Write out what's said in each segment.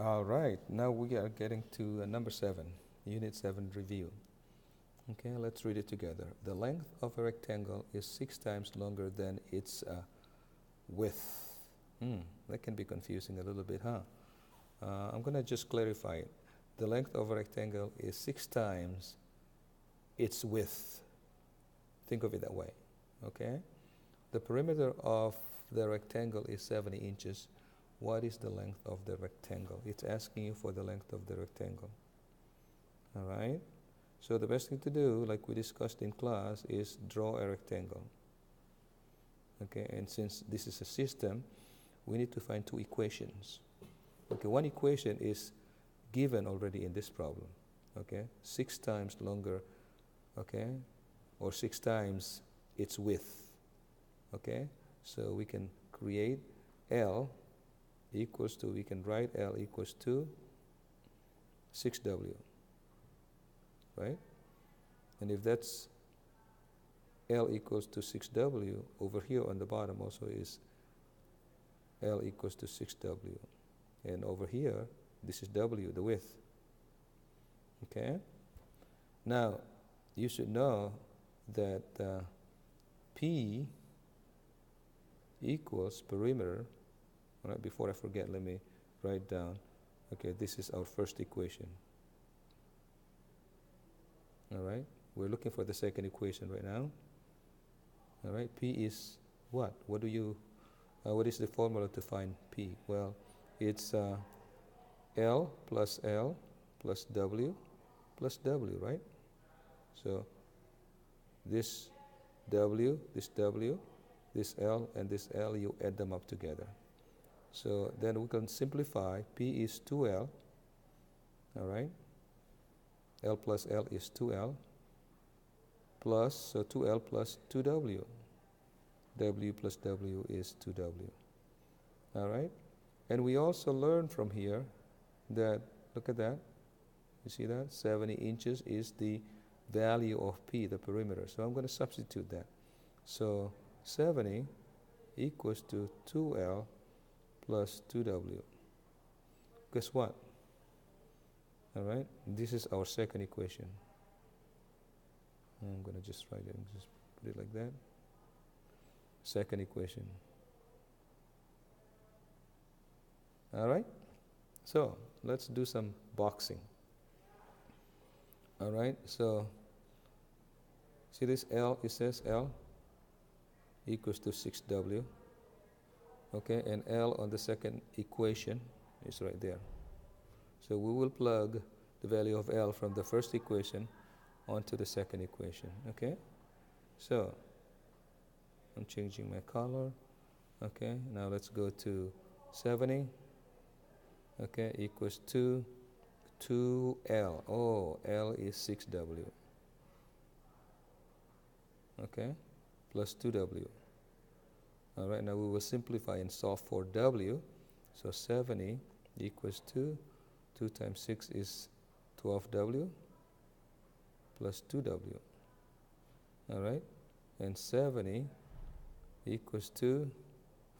All right, now we are getting to number 7, Unit 7 review. Okay, let's read it together. The length of a rectangle is 6 times longer than its width. That can be confusing a little bit, huh? I'm going to just clarify it. The length of a rectangle is 6 times its width. Think of it that way, okay? The perimeter of the rectangle is 70 inches. What is the length of the rectangle? It's asking you for the length of the rectangle. All right? So the best thing to do, like we discussed in class, is draw a rectangle. Okay, and since this is a system, we need to find 2 equations. Okay, one equation is given already in this problem. Okay, 6 times longer, okay, or 6 times its width. Okay, so we can create L equals to, we can write L equals to 6W, right? And if that's L equals to 6W, over here on the bottom also is L equals to 6W. And over here, this is W, the width. Okay? Now, you should know that P equals perimeter. All right, before I forget, let me write down. Okay, this is our first equation. All right, we're looking for the second equation right now. All right, P is what? What is the formula to find P? Well, it's L plus W, right? So this W, this L, and this L, you add them up together. So then we can simplify. P is 2L, all right? L plus L is 2L, plus, so 2L plus 2W. W plus W is 2W, all right? And we also learn from here that, look at that, you see that? 70 inches is the value of P, the perimeter. So I'm going to substitute that. So 70 equals to 2L plus 2W. Guess what? All right, this is our second equation. I'm going to just write it and just put it like that. Second equation. All right, so let's do some boxing. All right, so see this L, it says L equals to 6W. Okay, and L on the second equation is right there. So we will plug the value of L from the first equation onto the second equation. Okay, so I'm changing my color. Okay, now let's go to 70. Okay, equals to 2L. Oh, L is 6W. Okay, plus 2W. All right, now we will simplify and solve for W. So 70 equals to 2 times 6 is 12W plus 2W. All right, and 70 equals to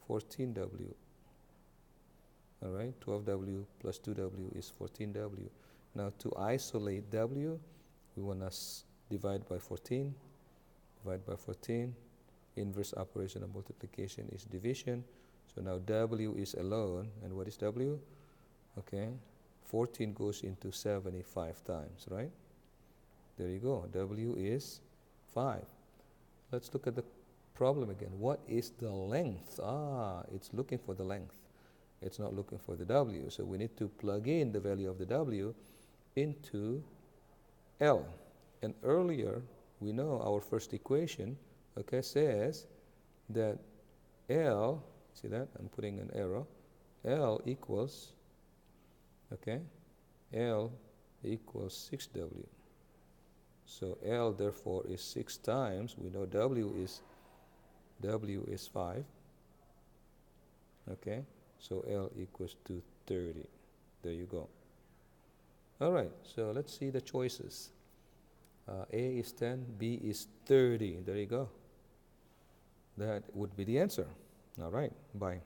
14W. All right, 12W plus 2W is 14W. Now to isolate W, we want to divide by 14. Divide by 14. Inverse operation of multiplication is division. So now W is alone. And what is W? Okay, 14 goes into 75 times, right? There you go. W is 5. Let's look at the problem again. What is the length? It's looking for the length. It's not looking for the W. So we need to plug in the value of the W into L. And earlier, we know our first equation, okay, says that L, see that? I'm putting an arrow. L equals, okay, L equals 6W. So L therefore is 6 times, we know W is 5. Okay, so L equals to 30. There you go. All right, so let's see the choices. A is 10, B is 30. There you go. That would be the answer. All right, bye.